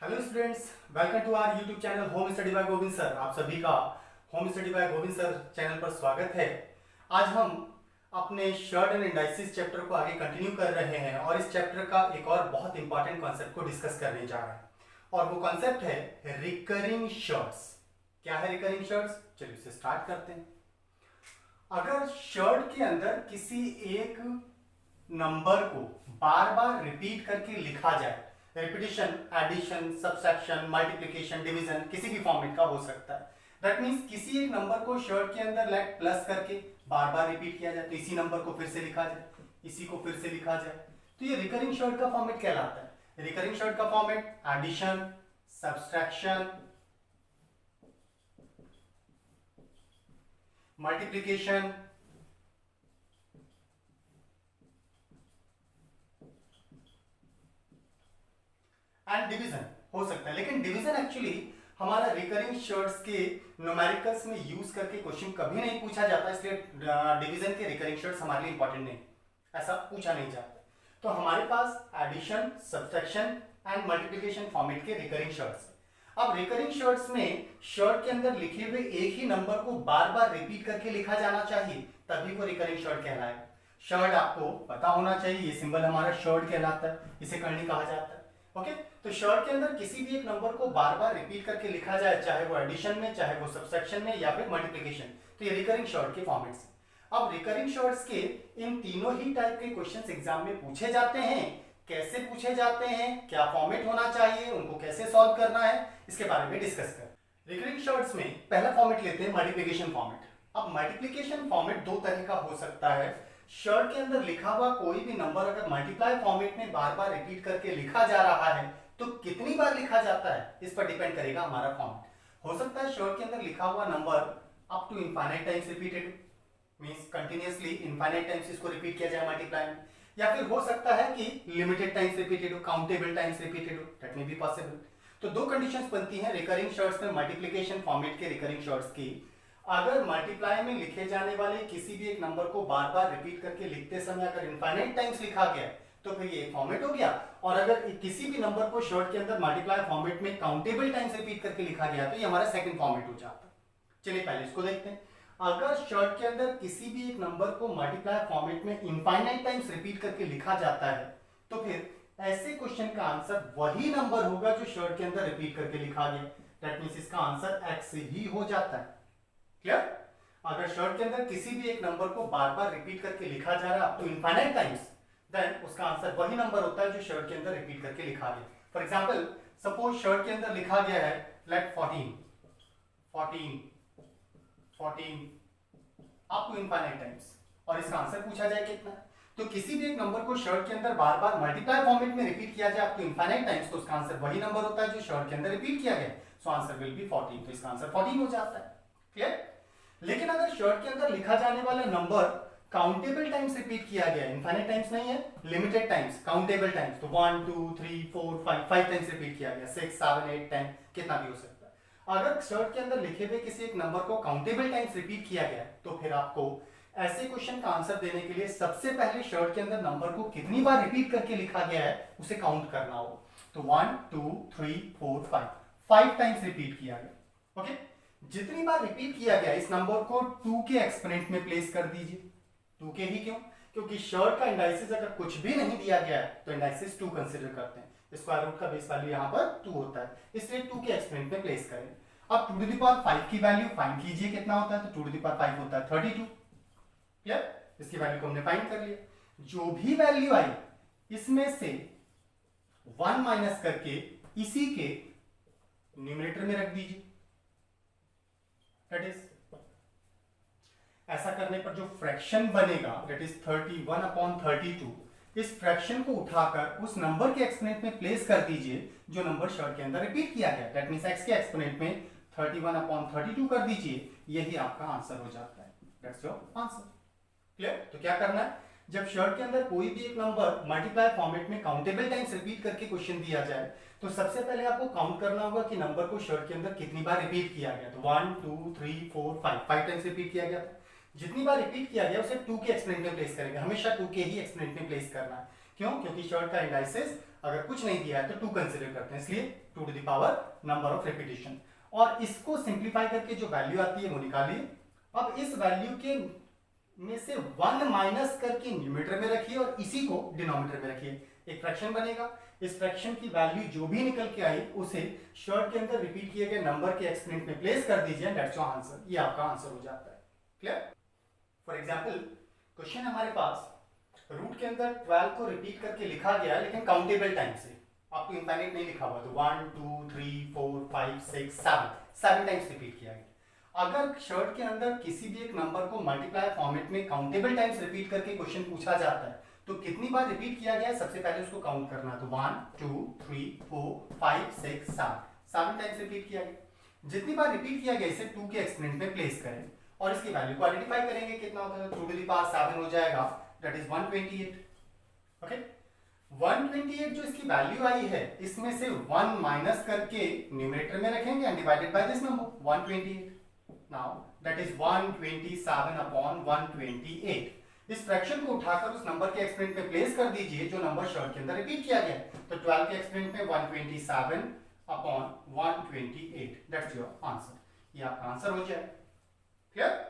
Hello students, welcome to our YouTube channel home study by Govind sir. आप सभी का home study by Govind sir channel पर स्वागत है। आज हम अपने शर्ट एंड इंडाइसिस चैप्टर को आगे कंटिन्यू कर रहे हैं और इस चैप्टर का एक और बहुत इंपॉर्टेंट कॉन्सेप्ट को डिस्कस करने जा रहे हैं और वो कॉन्सेप्ट है रिकरिंग शर्ट्स। क्या है रिकरिंग शर्ट्स? चलिए इसे स्टार्ट करते हैं। अगर शर्ट के अंदर किसी एक नंबर को बार बार रिपीट करके लिखा जाए, repetition, addition, subtraction, multiplication, division किसी भी फॉर्मेट का हो सकता है। दैट मीन्स किसी एक नंबर को शर्ट के अंदर लाइक प्लस करके बार बार रिपीट किया जाए, तो इसी नंबर को फिर से लिखा जाए, इसी को फिर से लिखा जाए, तो ये रिकरिंग शर्ट का फॉर्मेट कहलाता है। रिकरिंग शर्ट का format addition, subtraction, multiplication, and division हो सकता है। लेकिन डिवीजन एक्चुअली हमारा रिकरिंग शर्ट्स के न्यूमेरिकल्स में यूज करके क्वेश्चन कभी नहीं पूछा जाता, इसलिए डिवीजन के रिकरिंग शर्ट्स हमारे लिए इंपॉर्टेंट नहीं, ऐसा पूछा नहीं जाता। तो हमारे पास addition, subtraction and multiplication format के रिकरिंग शर्ट्स। अब रिकरिंग शर्ट्स में शर्ट के अंदर लिखे हुए एक ही नंबर को बार बार रिपीट करके लिखा जाना चाहिए, तभी वो रिकरिंग शर्ट कहलाएगा। शर्ट आपको पता होना चाहिए, ये सिंबल हमारा शर्ट कहलाता है, इसे करनी कहा जाता है। ओके, तो शर्ट के अंदर किसी भी एक नंबर को बार बार रिपीट करके लिखा जाए, चाहे वो एडिशन में, चाहे वो सब्सट्रैक्शन में या फिर मल्टीप्लिकेशन, तो ये रिकरिंग शर्ट के फॉर्मेट्स हैं। अब रिकरिंग शर्ट्स के इन तीनों ही टाइप के क्वेश्चंस एग्जाम में पूछे जाते हैं। कैसे पूछे जाते हैं, क्या फॉर्मेट होना चाहिए, उनको कैसे सॉल्व करना है, इसके बारे में डिस्कस कर। रिकरिंग शर्ट्स में पहला फॉर्मेट लेते हैं मल्टीप्लिकेशन फॉर्मेट। अब मल्टीप्लिकेशन फॉर्मेट दो तरह का हो सकता है। शर्ट के अंदर लिखा हुआ कोई भी नंबर अगर मल्टीप्लाई फॉर्मेट में बार बार रिपीट करके लिखा जा रहा है तो कितनी बार लिखा जाता है, इस पर डिपेंड करेगा हमारा फॉर्मेट। हो सकता है शर्ट के अंदर लिखा हुआ number up to infinite times repeated, means continuously infinite times इसको रिपीट किया जाए मल्टीप्लाई में, या फिर हो सकता है कि लिमिटेड टाइम्स रिपीटेड हो, काउंटेबल टाइम्स रिपीटेड हो, दैट मे बी पॉसिबल। तो दो कंडीशंस बनती हैं रिकरिंग शर्ट्स में, मल्टीप्लिकेशन फॉर्मेट के रिकरिंग शर्ट्स की। अगर मल्टीप्लाई में लिखे जाने वाले किसी भी एक नंबर को बार बार रिपीट करके लिखते समय अगर इनफाइनाइट टाइम्स लिखा गया तो फिर ये फॉर्मेट हो गया, और अगर किसी भी नंबर को शर्ट के अंदर मल्टीप्लाई फॉर्मेट में काउंटेबल टाइम्स रिपीट करके लिखा गया तो ये हमारा सेकंड फॉर्मेट हो जाता है। चलिए पहले इसको देखते हैं। अगर शर्ट के अंदर किसी भी एक नंबर को मल्टीप्लाई फॉर्मेट में इनफाइनाइट टाइम्स रिपीट करके लिखा जाता है तो फिर ऐसे क्वेश्चन का आंसर वही नंबर होगा जो शर्ट के अंदर रिपीट करके लिखा गया। दैट मींस इसका आंसर x ही हो जाता है। क्लियर? अगर शर्ट के अंदर किसी भी एक नंबर को बार बार रिपीट करके लिखा जा रहा है up to infinite times, then उसका आंसर वही नंबर होता है जो शर्ट के अंदर रिपीट करके लिखा गया। फॉर एग्जांपल, सपोज शर्ट के अंदर लिखा गया है let 14 14 14 up to infinite times, और इसका आंसर पूछा जाए कितना। तो किसी भी एक नंबर को शर्ट के अंदर बार बार मल्टीप्लाई फॉर्मेट में रिपीट किया जाए अप टू इनफाइनाइट टाइम्स, तो उसका आंसर वही नंबर होता है जो शर्ट के अंदर रिपीट किया गया। सो आंसर विल बी 14, तो इसका आंसर 14 हो जाता है। क्लियर? लेकिन अगर शर्ट के अंदर लिखा जाने वाला नंबर काउंटेबल टाइम्स रिपीट किया गया, इनफाइनाइट टाइम्स नहीं है, लिमिटेड टाइम्स, काउंटेबल टाइम्स, तो 1 2 3 4 5 टाइम्स रिपीट किया गया, 6 7 8 10 कितना भी हो सकता है। अगर शर्ट के अंदर लिखे हुए किसी एक नंबर को काउंटेबल टाइम्स रिपीट किया गया तो फिर आपको ऐसे क्वेश्चन का आंसर देने के लिए सबसे पहले शर्ट के अंदर नंबर को कितनी बार रिपीट करके लिखा गया है उसे काउंट करना हो। तो 1 2 3 4 5 टाइम्स रिपीट किया गया। ओके, जितनी बार रिपीट किया गया इस नंबर को 2 के एक्सपोनेंट में प्लेस कर दीजिए। 2 के ही क्यों? क्योंकि शर्ट का इंडाइसिस अगर कुछ भी नहीं दिया गया है तो इंडाइसिस 2 कंसीडर करते हैं, स्क्वायर रूट का बेस वैल्यू यहाँ पर 2 होता है, इसलिए 2 के एक्सपोनेंट में प्लेस करें। अब 2 टू द पावर 5 की वैल्यू फाइंड कीजिए कितना होता है, तो 2 टू द पावर 5 होता है 32। क्लियर? इसकी वैल्यू को हमने फाइंड कर लिया। जो भी वैल्यू आई इसमें से 1 माइनस करके इसी के न्यूमरेटर में रख दीजिए। दैट इज, ऐसा करने पर जो फ्रैक्शन बनेगा दैट इज 31/32, इस फ्रैक्शन को उठाकर उस नंबर के एक्सपोनेंट में प्लेस कर दीजिए जो नंबर शर्ट के अंदर रिपीट किया गया। दैट मींस x के एक्सपोनेंट में 31/32 कर दीजिए, यही आपका आंसर हो जाता है। That's your answer. क्लियर? तो क्या करना है, जब शर्ट के अंदर कोई भी एक नंबर मल्टीप्लाई फॉर्मेट में काउंटेबल टाइम्स रिपीट करके क्वेश्चन दिया जाए तो सबसे पहले आपको काउंट करना होगा कि नंबर को शर्ट के अंदर कितनी बार रिपीट किया गया। तो 1 2 3 4 5 टाइम्स रिपीट किया गया था। जितनी बार रिपीट किया गया उसे 2 के एक्सपोनेंट में प्लेस करेंगे, हमेशा 2 के ही एक्सपोनेंट में प्लेस करना है, क्यों? क्योंकि शर्ट का इंडाइसेस अगर कुछ नहीं दिया है तो 2 कंसीडर करते हैं, इसलिए 2 to the power number of repetition. और इसको सिंप्लीफाई करके जो वैल्यू आती है वो निकालिए। अब इस वैल्यू के में से 1 माइनस करके न्यूमरेटर में रखिए और इसी को डिनोमिनेटर में रखिए, एक फ्रैक्शन बनेगा। इस फ्रैक्शन की वैल्यू जो भी निकल के आई उसे शर्ट के अंदर रिपीट किए गए नंबर के एक्सपोनेंट में प्लेस कर दीजिए, दैट्स योर आंसर। ये आपका आंसर हो जाता है। क्लियर? फॉर एग्जांपल क्वेश्चन हमारे पास रूट के अंदर 12 को रिपीट करके लिखा गया है लेकिन काउंटेबल टाइम से, आपको इनफाइनाइट नहीं लिखा हुआ, तो 1 2 3 4 5 6 7 टाइम्स रिपीट किया गया। अगर शर्ट के अंदर किसी भी एक नंबर को मल्टीप्लाई फॉर्मेट में काउंटेबल टाइम्स रिपीट करके क्वेश्चन पूछा जाता है तो कितनी बार रिपीट किया गया है सबसे पहले उसको काउंट करना। तो 1 2 3 4 5 6 7 टाइम्स रिपीट किया गया। जितनी बार रिपीट किया गया इसे 2 के एक्सपोनेंट में प्लेस करें और इसकी वैल्यू को आइडेंटिफाई करेंगे, कितना होता है, 2 टू द पावर 7 हो जाएगा, दैट इज 128। ओके, 128 जो इसकी वैल्यू आई है इसमें से 1 माइनस करके न्यूमरेटर में रखेंगे and divided by this number 128। Now that is 127 upon 128। इस फ्रैक्शन को उठाकर उस नंबर के एक्सपोनेंट में प्लेस कर दीजिए जो नंबर शर्ट के अंदर रिपीट किया गया है। तो 12 के एक्सपोनेंट में 127 अपॉन 128, दैट्स योर आंसर। ये आपका आंसर हो जाए। क्लियर?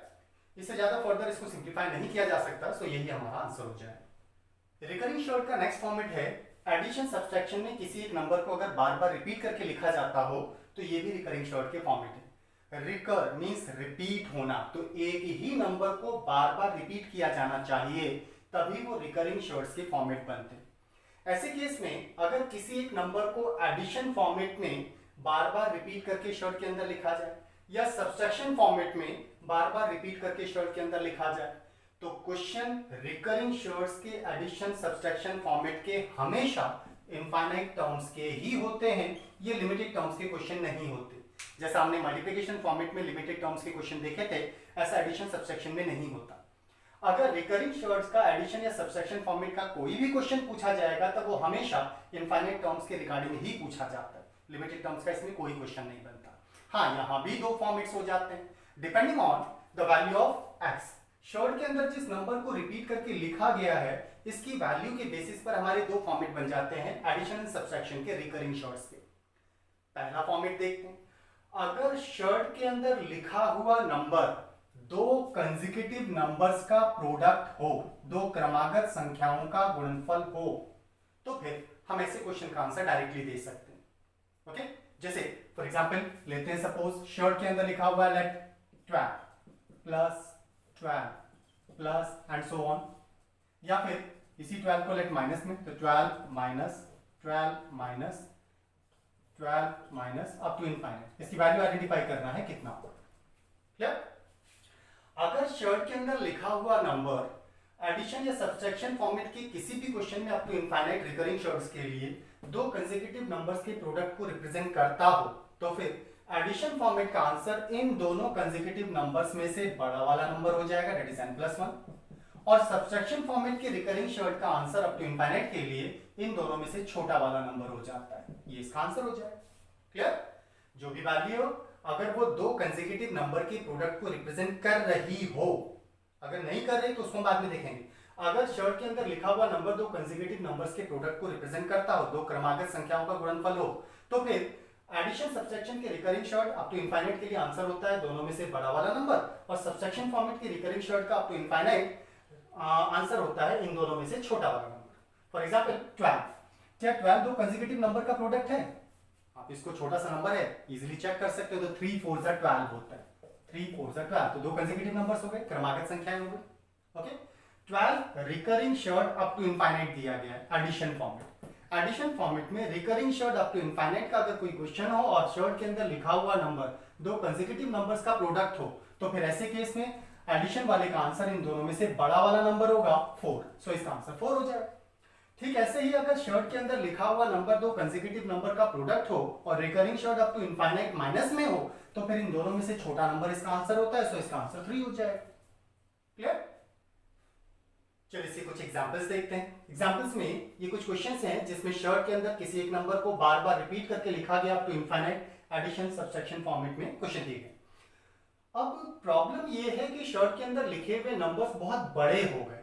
इससे ज्यादा फर्दर इसको सिंप्लीफाई नहीं किया जा सकता, सो यही हमारा आंसर हो जाए। रिकरिंग शॉर्ट का नेक्स्ट फॉर्मेट है एडिशन सब्सट्रैक्शन में किसी एक नंबर को अगर बार बार रिपीट करके लिखा जाता हो तो ये भी रिकरिंग शॉर्ट के फॉर्मेट है। रिकर मींस रिपीट होना, तो एक ही नंबर को बार बार रिपीट किया जाना चाहिए तभी वो रिकरिंग शॉर्ट्स के फॉर्मेट बनते हैं। ऐसे केस में अगर किसी एक नंबर को एडिशन फॉर्मेट में बार बार रिपीट करके शॉर्ट के अंदर लिखा जाए या सब्सट्रैक्शन फॉर्मेट में बार बार रिपीट करके शॉर्ट के अंदर लिखा जाए तो क्वेश्चन रिकरिंग शॉर्ट्स के एडिशन सब्सट्रैक्शन फॉर्मेट के हमेशा इनफाइनाइट टर्म्स के ही होते हैं, ये लिमिटेड टर्म्स के क्वेश्चन नहीं होते। जैसा हमने मल्टीप्लिकेशन फॉर्मेट में लिमिटेड टर्म्स के क्वेश्चन देखे थे, ऐसा एडिशन सब्सट्रैक्शन में नहीं होता। अगर रिकरिंग शॉर्ट्स का एडिशन या सब्सट्रैक्शन फॉर्मेट का कोई भी क्वेश्चन पूछा जाएगा तो वो हमेशा इनफाइनाइट टर्म्स के रिगार्डिंग ही पूछा जाता है, लिमिटेड टर्म्स का इसमें कोई क्वेश्चन नहीं बनता। हाँ, यहाँ भी 2 फॉर्मेट्स हो जाते हैं depending on the value of x. Short के अंदर जिस नंबर को रिपीट करके लिखा गया है इसकी वैल्यू के बेसिस पर हमारे 2 फॉर्मेट बन जाते हैं एडिशन एंड सब्सट्रैक्शन के रिकरिंग शॉर्ट्स के। पहला फॉर्मेट देखते हैं। अगर शर्ट के अंदर लिखा हुआ नंबर 2 कंसेक्यूटिव नंबर्स का प्रोडक्ट हो, 2 क्रमागत संख्याओं का गुणनफल हो, तो फिर हम ऐसे क्वेश्चन का आंसर डायरेक्टली दे सकते हैं। ओके, जैसे फॉर एग्जांपल लेते हैं, सपोज शर्ट के अंदर लिखा हुआ है let 12 plus 12 plus and so on, या फिर इसी 12 को लेट माइनस में, तो 12 minus 12 minus 12 minus up to infinite. इसकी वैल्यू आइडेंटिफाई करना है कितना होगा। क्लियर? अगर शर्ट के अंदर लिखा हुआ नंबर एडिशन या सब्सट्रैक्शन फॉर्मेट के किसी भी क्वेश्चन में up to infinite recurring surds के लिए 2 कंसेक्यूटिव नंबर्स के प्रोडक्ट को रिप्रेजेंट करता हो तो फिर एडिशन फॉर्मेट का आंसर इन दोनों कंसेक्यूटिव नंबर्स में से बड़ा वाला नंबर हो जाएगा, दैट इज n+1, और सब्सट्रैक्शन फॉर्मेट के रिकरिंग शॉर्ट का आंसर अप टू इनफाइनाइट के लिए इन दोनों में से छोटा वाला नंबर हो जाता है, ये इसका आंसर हो जाएगा। क्लियर? जो भी वैल्यू हो अगर वो 2 कंसेक्यूटिव नंबर के प्रोडक्ट को रिप्रेजेंट कर रही हो, अगर नहीं कर रही तो उसको बाद में देखेंगे। अगर शर्ट के अंदर लिखा हुआ नंबर 2 कंसेक्यूटिव नंबर्स के प्रोडक्ट को रिप्रेजेंट करता हो, 2 क्रमागत संख्याओं का गुणनफल हो, तो फिर एडिशन सब्सट्रैक्शन के recurring surd up to infinite के लिए आंसर होता है दोनों में से बड़ा वाला नंबर, और सब्सट्रैक्शन फॉर्मेट के रिकरिंग शॉर्ट का अप टू इनफाइनाइट आंसर होता है इन दोनों में से छोटा वाला नंबर। फॉर एग्जांपल 12, क्या 12 2 कंसेक्यूटिव नंबर का प्रोडक्ट है? आप इसको छोटा सा नंबर है इजीली चेक कर सकते हो, तो 3 4 12 होता है, 3 4 12, तो 2 कंसेक्यूटिव नंबर्स हो गए, क्रमागत संख्याएं हो गई। Okay, 12 recurring surd up to infinite दिया गया है एडिशन फॉर्मेट। एडिशन फॉर्मेट में recurring surd up to infinite का अगर कोई क्वेश्चन हो और शॉर्ट के अंदर लिखा हुआ नंबर 2 कंसेक्यूटिव नंबर्स का प्रोडक्ट हो तो फिर ऐसे केस में एडिशन वाले का आंसर इन दोनों में से बड़ा वाला नंबर होगा 4, सो इसका आंसर 4 हो जाएगा। ठीक ऐसे ही अगर शर्ट के अंदर लिखा हुआ नंबर 2 कंसेक्यूटिव नंबर का प्रोडक्ट हो और recurring surd up to infinite minus में हो तो फिर इन दोनों में से छोटा नंबर इसका आंसर होता है, सो इसका आंसर 3 हो जाएगा। क्लियर? चलिए इससे कुछ एग्जांपल्स देखते हैं। एग्जांपल्स में ये कुछ क्वेश्चंस हैं जिसमें शर्ट के अंदर किसी एक नंबर को बार बार रिपीट करके लिखा गया up to infinite addition subtraction format में क्वेश्चन दिए गए। अब प्रॉब्लम ये है कि शर्ट के अंदर लिखे हुए नंबर्स बहुत बड़े हो गए,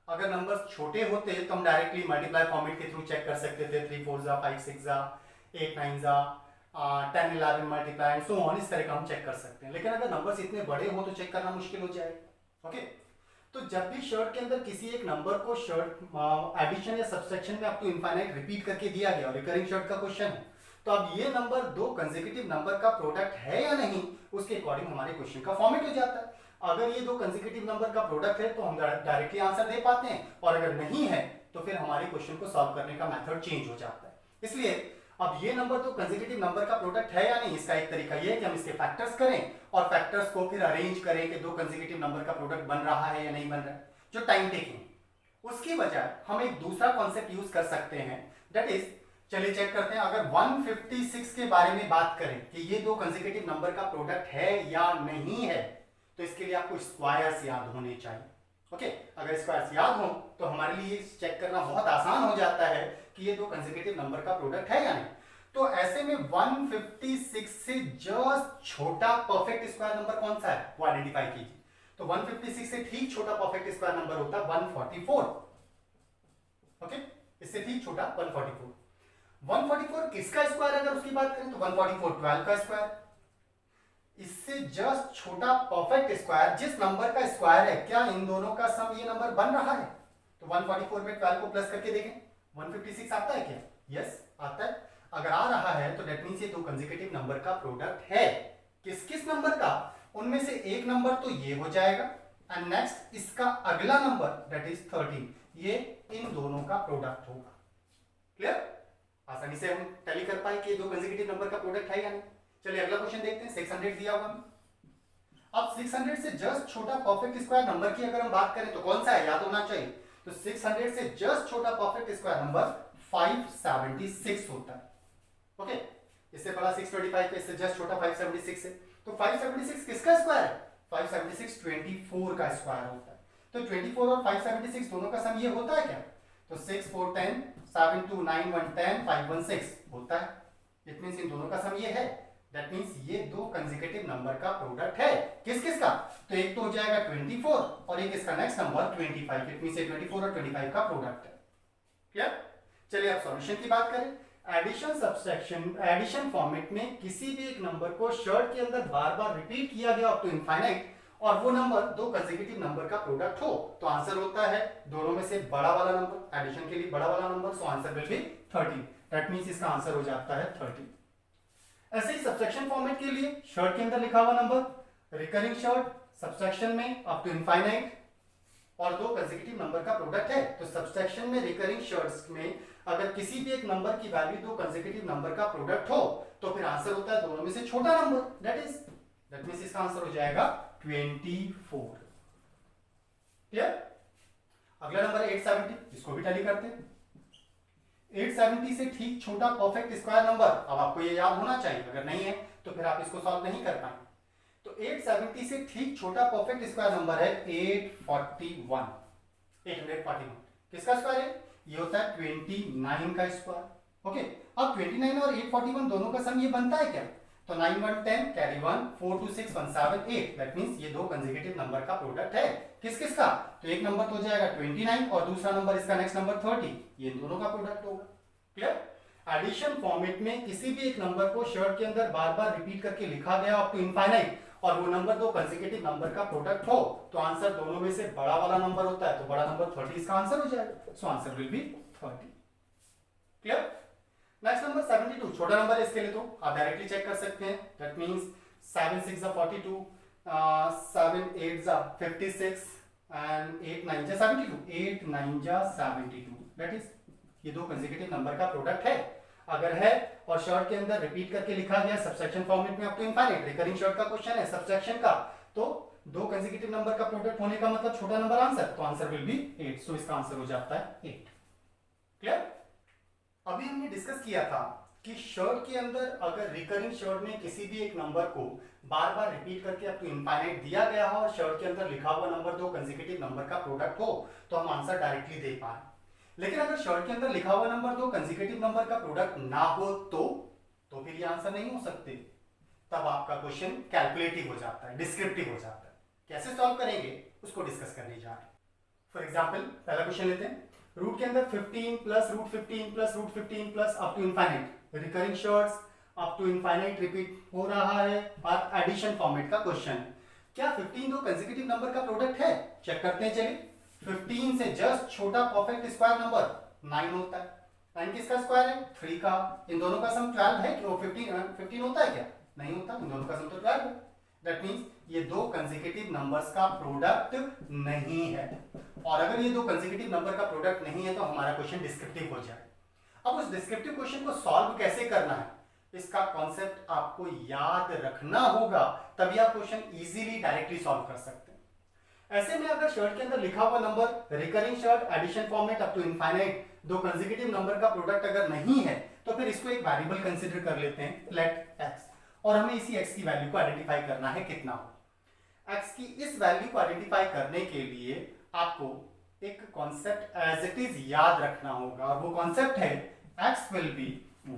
अगर नंबर छोटे होते तो हम डायरेक्टली मल्टीप्लाई फॉर्मेट के थ्रू चेक कर सकते थे, 3 4 जा 5 6 जा 8 9 जा 10 11 मल्टीप्लाई एंड सो ऑन, इस तरह का हम चेक कर सकते हैं। लेकिन अगर नंबर्स इतने बड़े हो तो चेक करना मुश्किल हो जाएगा। ओके, तो जब भी शर्ट के अंदर किसी एक नंबर को शर्ट एडिशन या सब्सट्रैक्शन में अप टू इनफाइनाइट रिपीट करके दिया गया, रिकरिंग शर्ट का क्वेश्चन है, तो अब ये नंबर दो कंसेक्यूटिव नंबर का प्रोडक्ट है या नहीं, उसके अकॉर्डिंग हमारे क्वेश्चन का फॉर्मेट हो जाता है। अगर ये दो कंसेक्यूटिव नंबर का प्रोडक्ट है तो हम डायरेक्टली आंसर दे पाते हैं, और अगर नहीं है तो फिर हमारे क्वेश्चन को सॉल्व करने का मेथड चेंज हो जाता है। इसलिए अब ये नंबर तो कंसेक्यूटिव नंबर का प्रोडक्ट है या नहीं, इसका एक तरीका ये है कि हम इसके फैक्टर्स करें और फैक्टर्स को फिर अरेंज करें कि दो कंसेक्यूटिव नंबर का प्रोडक्ट बन रहा है या नहीं बन रहा है, जो टाइम टेकिंग। उसकी बजाय हम एक दूसरा कॉन्सेप्ट यूज कर सकते हैं, दैट इज, चलिए चेक करते हैं, अगर 156 के बारे में बात करें कि ये दो कंसेक्यूटिव नंबर का प्रोडक्ट है या नहीं है, तो इसके लिए आपको स्क्वायर्स याद होने चाहिए। ओके, अगर स्क्वायर्स याद हो तो हमारे लिए चेक करना बहुत आसान हो जाता है कि ये दो कंसेक्यूटिव नंबर का प्रोडक्ट है या नहीं। तो ऐसे में 156 से जस्ट छोटा परफेक्ट स्क्वायर नंबर कौन सा है वो आइडेंटिफाई कीजिए। तो 156 से ठीक छोटा परफेक्ट स्क्वायर नंबर होता है 144। ओके, इससे ठीक छोटा 144। 144 किसका स्क्वायर अगर उसकी बात करें तो 144 12 का स्क्वायर। इससे जस्ट छोटा परफेक्ट स्क्वायर जिस नंबर का स्क्वायर है, क्या इन दोनों का सम ये नंबर बन रहा है? तो 144 में 12 को प्लस करके देखें, 156 आता है क्या? यस आता है। अगर आ रहा है तो डेट मींस ये दो कंसेक्यूटिव नंबर का प्रोडक्ट है। किस किस नंबर का? उनमें से एक नंबर तो ये हो जाएगा, एंड नेक्स्ट इसका अगला नंबर दैट इज 13, ये इन दोनों का प्रोडक्ट होगा। क्लियर? आसानी से हम टैली कर पाए कि दो कंसेक्यूटिव नंबर का प्रोडक्ट है या नहीं। चलिए अगला क्वेश्चन देखते हैं। 600 दिया हुआ है। अब 600 से जस्ट छोटा परफेक्ट स्क्वायर नंबर की अगर हम बात करें तो कौन सा है, याद होना चाहिए। तो 600 से जस्ट छोटा परफेक्ट स्क्वायर नंबर 576 होता है। ओके, इससे बड़ा 625 है, इससे जस्ट छोटा 576 है। तो 576 किसका स्क्वायर है? 576 24 का स्क्वायर होता है। तो 24 और 576 दोनों का सम ये होता है क्या? तो 6 4 10 7 2 9 1 10 5 1 6 होता है। इट मींस इन दोनों का सम ये है। दैट मींस ये दो कंसेक्यूटिव नंबर का प्रोडक्ट है। किस किस का? तो एक तो हो जाएगा 24 और एक इसका नेक्स्ट नंबर 25। इट मींस ये 24 और 25 का प्रोडक्ट है। क्लियर? चलिए अब सॉल्यूशन की बात करें। एडिशन सब्सट्रैक्शन, एडिशन फॉर्मेट में किसी भी एक नंबर को शर्ट के अंदर बार बार रिपीट किया गया अप टू इनफाइनाइट और वो नंबर दो कंसेक्यूटिव नंबर का प्रोडक्ट हो, तो आंसर होता है दोनों में से बड़ा वाला नंबर। एडिशन के लिए बड़ा वाला number, so answer will be 30। That means इसका आंसर हो जाता है 30। ऐसे ही सब्सट्रैक्शन फॉर्मेट के लिए शर्ट के अंदर लिखा हुआ नंबर रिकरिंग शर्ट, सब्सट्रैक्शन में अप टू इनफाइनाइट और दो कंसेक्यूटिव नंबर का प्रोडक्ट है। तो सब्सट्रैक्शन में रिकरिंग शर्ट्स में अगर किसी भी एक नंबर की वैल्यू दो कंसेक्यूटिव नंबर का प्रोडक्ट हो तो फिर आंसर होता है दोनों में से छोटा नंबर। दैट मींस इसका आंसर हो जाएगा 24। क्लियर? अगला नंबर 870, इसको भी टैली करते हैं। 870 से ठीक छोटा परफेक्ट स्क्वायर नंबर, अब आपको ये याद होना चाहिए, अगर नहीं है तो फिर आप इसको सॉल्व नहीं कर पाएंगे। तो 870 से ठीक छोटा परफेक्ट स्क्वायर नंबर है 841। 841 किसका स्क्वायर है? ये होता है 29 का स्क्वायर। ओके, अब 29 और 841 दोनों का सम ये बनता है क्या? तो 9 1 10 कैरी 1 4 2 6 1 7 8। दैट मींस ये दो कंसेक्यूटिव नंबर का प्रोडक्ट है। किस किस का? तो एक नंबर तो हो जाएगा 29 और दूसरा नंबर इसका नेक्स्ट नंबर 30, ये दोनों का प्रोडक्ट होगा। क्लियर? एडिशन फॉर्मेट में किसी भी एक नंबर को शर्ट के अंदर बार बार रिपीट करके लिखा गया अप टू इनफाइनाइट और वो नंबर दो कंसेक्यूटिव नंबर का प्रोडक्ट हो, तो आंसर दोनों में से बड़ा वाला नंबर होता है। तो बड़ा नंबर 30 इसका आंसर हो जाएगा। So answer will be 30। Clear? Next number 72, छोटा नंबर है, इसके लिए तो आप डायरेक्टली चेक कर सकते हैं। That means 7 6 42, 7 8 56 and 8 9 72, 8 9 72। That is ये दो कंसेक्यूटिव नंबर का प्रोडक्ट है। अगर है और शर्ट के अंदर रिपीट करके लिखा गया सब्सट्रैक्शन फॉर्मेट में up to infinite, recurring surd का क्वेश्चन है सब्सट्रैक्शन का, तो दो कंसेक्यूटिव नंबर का प्रोडक्ट होने का मतलब छोटा नंबर आंसर, तो आंसर विल बी 8। सो इसका आंसर हो जाता है 8। क्लियर? अभी हमने डिस्कस किया था कि शर्ट के अंदर अगर रिकरिंग शर्ट में किसी भी एक नंबर को बार बार रिपीट करके अप टू इनफाइनाइट दिया गया हो और शर्ट के अंदर लिखा हुआ नंबर दो कंसेक्यूटिव नंबर का प्रोडक्ट हो, तो हम आंसर डायरेक्टली दे पाए। लेकिन अगर शर्ट के अंदर लिखा हुआ नंबर दो कंसेक्यूटिव नंबर का प्रोडक्ट ना हो तो फिर ये आंसर नहीं हो सकते। तब आपका क्वेश्चन कैलकुलेटिव हो जाता है, डिस्क्रिप्टिव हो जाता है। कैसे सॉल्व करेंगे उसको डिस्कस करने जा रहे हैं। फॉर एग्जाम्पल पहला क्वेश्चन लेते हैं, रूट के अंदर 15 plus root 15 plus root 15 plus up to infinite, recurring surds up to infinite repeat हो रहा है और एडिशन फॉर्मेट का क्वेश्चन है। क्या 15 दो कंसेक्यूटिव नंबर का प्रोडक्ट है? चेक करते हैं। चलिए, 15 से जस्ट छोटा परफेक्ट स्क्वायर नंबर 9 होता है। 9 किसका स्क्वायर है? 3 का। इन दोनों का सम 12 है कि वो 15 होता है क्या? नहीं होता। इन दोनों का सम तो 12 है। दैट मींस ये दो कंसेक्यूटिव नंबर्स का प्रोडक्ट नहीं है। और अगर ये दो कंसेक्यूटिव नंबर का प्रोडक्ट नहीं है तो हमारा क्वेश्चन डिस्क्रिप्टिव हो जाए। अब उस डिस्क्रिप्टिव क्वेश्चन को सॉल्व कैसे करना है, इसका कॉन्सेप्ट आपको याद रखना होगा, तभी आप क्वेश्चन इजीली डायरेक्टली सॉल्व कर सकते हैं। ऐसे में अगर शर्ट के अंदर लिखा हुआ number recurring surd addition format up to infinite दो कंसेक्यूटिव नंबर का प्रोडक्ट अगर नहीं है तो फिर इसको एक वेरिएबल कंसीडर कर लेते हैं, लेट x, और हमें इसी x की वैल्यू को आइडेंटिफाई करना है कितना हो। x की इस वैल्यू को आइडेंटिफाई करने के लिए आपको एक कॉन्सेप्ट एज इट इज याद रखना होगा, और वो कॉन्सेप्ट है x will be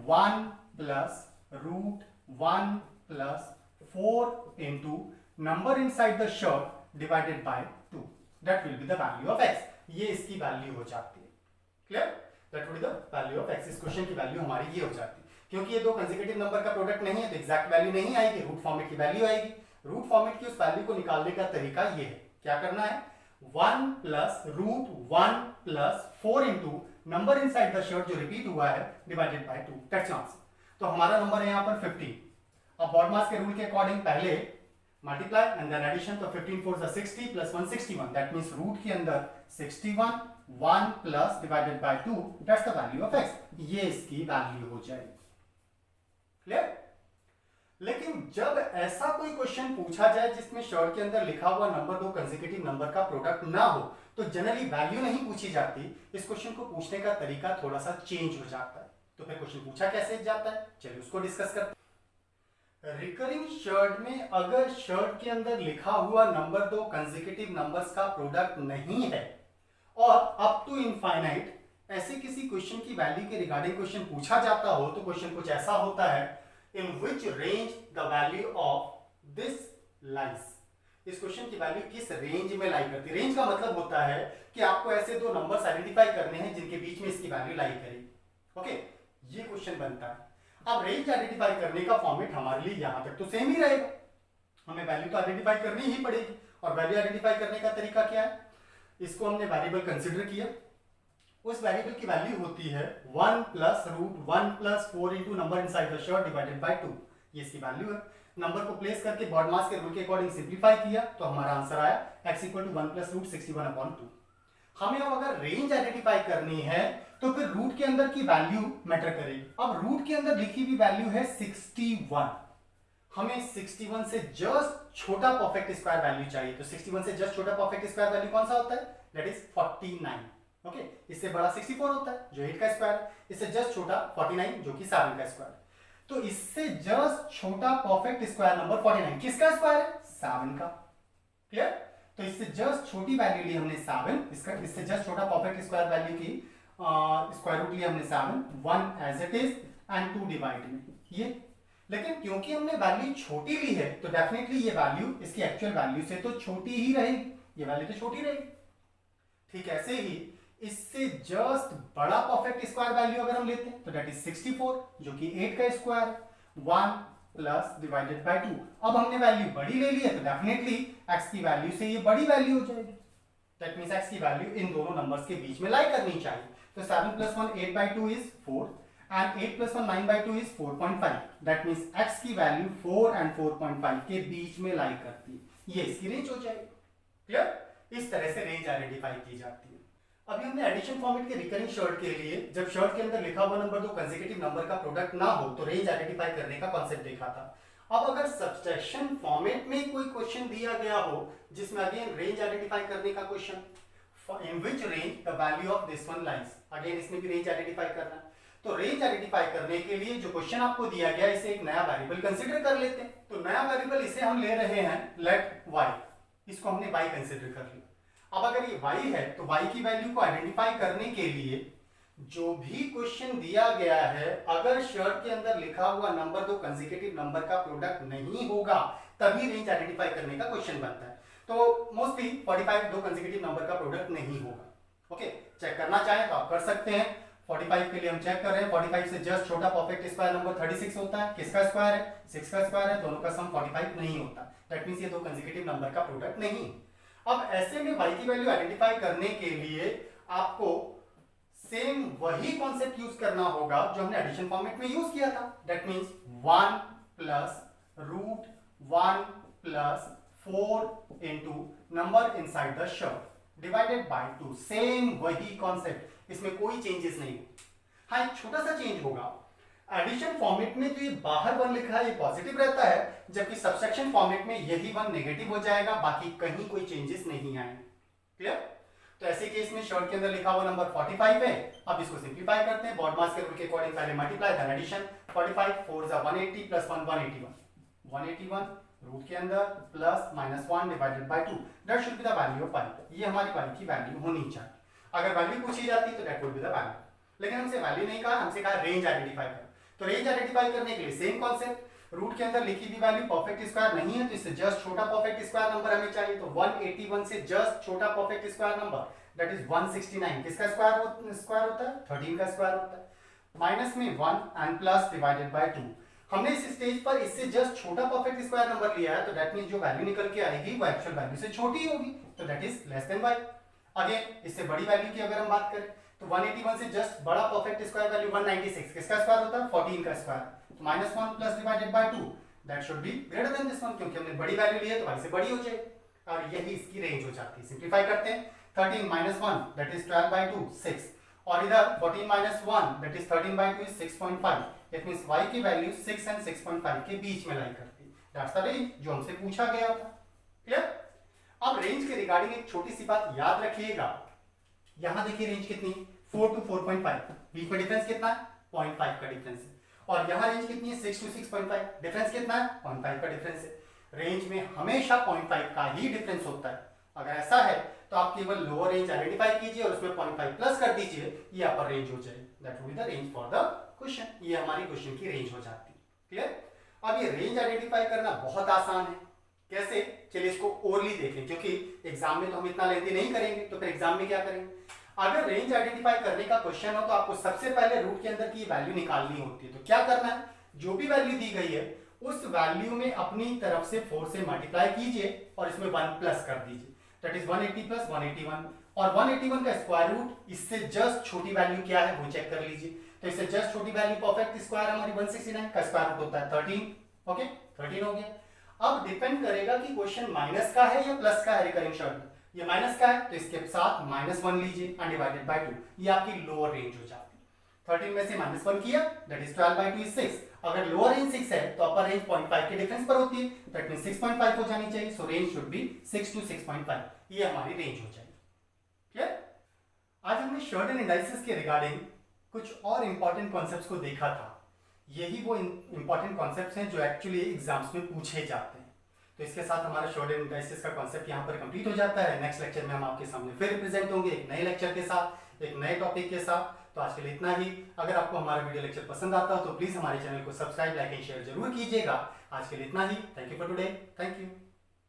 1 plus root 1 plus 4 into number inside the surd divided by 2, that will be the value of x। ये इसकी वैल्यू हो जाती है। Clear? That will be the value of x। इस क्वेश्चन की वैल्यू हमारी ये हो जाती है। क्योंकि ये दो कंसेक्यूटिव नंबर का प्रोडक्ट नहीं है तो एग्जैक्ट वैल्यू नहीं आएगी, रूट फॉर्मेट की वैल्यू आएगी। रूट फॉर्मेट की उस वैल्यू को निकालने का तरीका ये है, क्या करना है, 1 plus root 1 plus 4 into number inside the surd जो रिपीट हुआ है डिवाइडेड बाय 2, दैट्स आंसर। तो हमारा नंबर है यहाँ पर 15। अब बॉडमास के रूल के अकॉर्डिंग पहले मल्टीप्लाई एंड देन एडिशन, तो 15 4 जा 60 प्लस 1 61, दैट मींस रूट के अंदर 61 1 plus divided by 2, that's the value of x। ये इसकी वैल्यू हो जाएगी। क्लियर? लेकिन जब ऐसा कोई क्वेश्चन पूछा जाए जिसमें शर्ट के अंदर लिखा हुआ नंबर दो कंसेक्यूटिव नंबर का प्रोडक्ट ना हो तो जनरली वैल्यू नहीं पूछी जाती। इस क्वेश्चन को पूछने का तरीका थोड़ा सा चेंज हो जाता है। तो फिर क्वेश्चन पूछा कैसे जाता है, चलिए उसको डिस्कस करते हैं। रिकरिंग शर्ट में अगर शर्ट के अंदर लिखा हुआ नंबर दो कंसेक्यूटिव नंबर्स का प्रोडक्ट नहीं है और अप टू इनफाइनाइट ऐसे किसी क्वेश्चन की वैल्यू के रिगार्डिंग क्वेश्चन पूछा जाता हो तो क्वेश्चन कुछ ऐसा होता है, in which range the value of this lies. इस क्वेश्चन की वैल्यू किस रेंज में लाई करती है। रेंज का मतलब होता है कि आपको ऐसे दो नंबर्स आइडेंटिफाई करने हैं जिनके बीच में इसकी वैल्यू लाई करेगी। ओके, ये क्वेश्चन बनता है। अब रेंज आइडेंटिफाई करने का फॉर्मेट हमारे लिए यहां तक तो सेम ही रहेगा, हमें वैल्यू तो आइडेंटिफाई करनी ही पड़ेगी। और वैल्यू आइडेंटिफाई करने का तरीका क्या है, इसको हमने वेरिएबल कंसीडर किया, उस वेरिएबल की वैल्यू होती है 1 plus root 1 plus 4 into number inside the surd divided by 2, ये इसकी वैल्यू है। नंबर को प्लेस करके बॉडमास के रूल के अकॉर्डिंग सिंप्लीफाई किया तो हमारा आंसर आया x equal to 1 plus root 61/2। हमें अब अगर रेंज आइडेंटिफाई करनी है तो फिर रूट के अंदर की वैल्यू मैटर करेगी। अब रूट के अंदर लिखी हुई वैल्यू है 61, हमें 61 से जस्ट छोटा परफेक्ट स्क्वायर वैल्यू चाहिए। तो 61 से जस्ट छोटा परफेक्ट स्क्वायर वैल्यू कौन सा होता है, दैट इज 49। ओके, इससे बड़ा 64 होता है जो 8 का स्क्वायर, इससे जस्ट छोटा 49 जो कि 7 का स्क्वायर। तो इससे जस्ट छोटा परफेक्ट स्क्वायर नंबर 49 किसका स्क्वायर है, 7 का। क्लियर? तो इससे जस्ट छोटी वैल्यू ली हमने 7, इससे जस्ट छोटा परफेक्ट स्क्वायर वैल्यू की स्क्वायर रूट लिया हमने 7, 1 as it is and 2 divide में ये। लेकिन क्योंकि हमने वैल्यू छोटी ली है तो डेफिनेटली ये वैल्यू इसकी एक्चुअल वैल्यू से तो छोटी ही रहेगी, ये वैल्यू तो छोटी रहेगी। ठीक ऐसे ही इससे जस्ट बड़ा परफेक्ट स्क्वायर वैल्यू अगर हम लेते हैं तो दैट इज 64 जो कि 8 का स्क्वायर, 1 प्लस डिवाइडेड बाय 2। अब हमने वैल्यू बड़ी ले ली है तो डेफिनेटली x की वैल्यू से ये बड़ी वैल्यू हो जाएगी। दैट मींस x की वैल्यू इन दोनों नंबर्स के बीच में लाई करनी चाहिए। तो 7 plus 1 8/2 is 4 and 8 plus 1 9/2 is 4.5. That means x की वैल्यू 4 and 4.5 के बीच में लाई करती है, ये इसकी रेंज हो जाएगी। क्लियर? इस तरह से रेंज आइडेंटिफाई की जाती है। अभी हमने एडिशन फॉर्मेट के रिकरिंग शर्ट के लिए जब शर्ट के अंदर लिखा हुआ नंबर दो कंसेक्यूटिव नंबर का प्रोडक्ट ना हो तो रेंज आइडेंटिफाई करने का कॉन्सेप्ट देखा था। अब अगर सब्सट्रैक्शन फॉर्मेट में कोई क्वेश्चन दिया गया हो जिसमें अगेन रेंज आइडेंटिफाई करने का question, in which range the value of this one lies, again इसमें भी रेंज आइडेंटिफाई करना है। तो रेंज आइडेंटिफाई करने के लिए जो क्वेश्चन आपको दिया गया इसे एक नया वेरिएबल कंसीडर कर लेते हैं। तो नया वेरिएबल इसे हम ले रहे हैं लेट y, इसको हमने y कंसीडर कर लिया। अब अगर ये y है तो y की वैल्यू को आइडेंटिफाई करने के लिए जो भी क्वेश्चन दिया गया है अगर शर्ट के अंदर लिखा हुआ नंबर दो कंसेक्यूटिव नंबर का प्रोडक्ट नहीं होगा तभी रेंज आइडेंटिफाई करने का क्वेश्चन बनता है। तो मोस्टली 45 दो कंसेक्यूटिव नंबर का प्रोडक्ट नहीं होगा। ओके, चेक करना चाहें तो आप कर सकते हैं। 45 के लिए हम चेक कर रहे हैं, 45 से जस्ट छोटा परफेक्ट स्क्वायर नंबर 36 होता है। किसका स्क्वायर है? 6 का स्क्वायर है। दोनों का सम 45 नहीं होता। दैट मींस ये दो कंसेक्यूटिव नंबर का प्रोडक्ट नहीं। अब ऐसे में y की वैल्यू आइडेंटिफाई करने के लिए आपको सेम वही कॉन्सेप्ट यूज करना होगा जो हमने एडिशन फॉर्मेट में यूज किया था। That means 1 plus root 1 plus 4 into number inside the surd divided by 2। Same वही कॉन्सेप्ट, इसमें कोई चेंजेस नहीं। हाँ, एक छोटा सा चेंज होगा। एडिशन फॉर्मेट में जो ये बाहर 1 लिखा है ये पॉजिटिव रहता है, जबकि सबट्रैक्शन फॉर्मेट में यही 1 नेगेटिव हो जाएगा, बाकी कहीं कोई चेंजेस नहीं आएंगे। क्लियर? तो ऐसे केस में शर्ट के अंदर लिखा हुआ नंबर 45 है। अब इसको सिंप्लीफाई करते हैं बॉड मास के रूल के अकॉर्डिंग। पहले मल्टीप्लाई देन एडिशन। 45 4 जा 180 प्लस 1 181 रूट के अंदर plus minus 1 divided by 2। That should be the value of y। ये हमारी y की वैल्यू होनी चाहिए। अगर वैल्यू पूछी जाती तो that would be the value, लेकिन हमसे वैल्यू नहीं कहा, हमसे कहा रेंज आइडेंटिफाई करो। तो रेंज आइडेंटिफाई करने के लिए सेम कॉन्सेप्ट, रूट के अंदर लिखी हुई वैल्यू परफेक्ट स्क्वायर नहीं है तो इससे जस्ट छोटा परफेक्ट स्क्वायर नंबर हमें चाहिए। तो 181 से जस्ट छोटा perfect square number that is 169। किसका स्क्वायर होता है? 13 का स्क्वायर होता है। माइनस में 1 एंड प्लस डिवाइडेड बाय 2। हमने इस स्टेज पर इससे जस्ट छोटा परफेक्ट स्क्वायर नंबर लिया है, तो दैट मींस जो वैल्यू निकल के आएगी वो एक्चुअल वैल्यू से छोटी होगी, तो that is less than y। Again इससे बड़ी वैल्यू की अगर हम बात करें तो 181 से जस्ट बड़ा परफेक्ट स्क्वायर वैल्यू 196। किसका स्क्वायर होता है? 14 का स्क्वायर। तो minus 1 plus divided by 2 that should be greater than this one, क्योंकि हमने बड़ी वैल्यू ली है तो y से बड़ी हो जाएगी, और यही इसकी रेंज हो जाती है। सिंप्लीफाई करते हैं। 13 माइनस 1 दैट इज 12 बाय 2 6, और इधर 14 minus 1 that is 13 by 2 is 6.5। It means y की वैल्यू 6 एंड 6.5 के बीच में लाई करती है। दैट्स द रेंज जो हमसे पूछा गया था। क्लियर? अब रेंज के रिगार्डिंग एक छोटी सी बात याद रखिएगा। यहां देखिए रेंज कितनी, 4 to 4.5, बीच में डिफरेंस कितना है? 0.5 का डिफरेंस है। और यहां रेंज कितनी है? 6 to 6.5, डिफरेंस कितना है? 0.5 का डिफरेंस है। रेंज में हमेशा 0.5 का ही डिफरेंस होता है। अगर ऐसा है तो आप केवल लोअर रेंज आइडेंटिफाई कीजिए और उसमें 0.5 प्लस कर दीजिए, ये अपर रेंज हो जाएगी। That will be the range for the question. ये हमारी क्वेश्चन की रेंज हो जाती है। क्लियर? अब ये रेंज आइडेंटिफाई करना बहुत आसान है। कैसे? चलिए इसको ओरली देखें, क्योंकि एग्जाम में तो हम इतना लेंथी नहीं करेंगे, तो फिर एग्जाम में क्या करेंगे? अगर रेंज आइडेंटिफाई करने का क्वेश्चन हो तो आपको सबसे पहले रूट के अंदर की वैल्यू निकालनी होती है। तो क्या करना है? जो भी वैल्यू दी गई है उस वैल्यू में अपनी तरफ से 4 से मल्टीप्लाई कीजिए और इसमें 1 प्लस कर दीजिए। दैट इज 180 प्लस 181, और 181 का स्क्वायर रूट इससे जस्ट छोटी वैल्यू क्या है वो चेक कर लीजिए। तो इससे जस्ट छोटी वैल्यू परफेक्ट स्क्वायर हमारी 169 का स्क्वायर रूट होता है 13। ओके, 13 हो गया। अब डिपेंड करेगा कि क्वेश्चन माइनस का है या प्लस का है। रिकरिंग शर्ट ये माइनस का है तो इसके साथ -1 लीजिए अनडिवाइडेड बाय 2, ये आपकी लोअर रेंज हो जाती है। 13 में से -1 किया दैट इज 12 बाय 2 इज 6। अगर लोअर रेंज 6 है तो अपर रेंज 0.5 के डिफरेंस पर होती है, दैट मींस 6.5 हो जानी चाहिए। सो रेंज शुड बी 6 to 6.5, ये हमारी रेंज हो जाएगी। क्लियर? आज हमने शर्ट एंड इंडाइसेस के रिगार्डिंग कुछ और इंपॉर्टेंट कॉन्सेप्ट्स को देखा था। यही वो इंपॉर्टेंट कॉन्सेप्ट्स हैं जो एक्चुअली एग्जाम्स में पूछे जाते हैं। तो इसके साथ हमारा शॉर्ट एंड इंडाइसेस का कॉन्सेप्ट यहाँ पर कंप्लीट हो जाता है। नेक्स्ट लेक्चर में हम आपके सामने फिर प्रेजेंट होंगे एक नए लेक्चर के साथ, एक नए टॉपिक के साथ। तो आज के लिए इतना ही। अगर आपको हमारा वीडियो लेक्चर पसंद आता हो तो प्लीज हमारे चैनल को सब्सक्राइब, लाइक एंड शेयर जरूर कीजिएगा। आज के लिए इतना ही। Thank you for today. Thank you.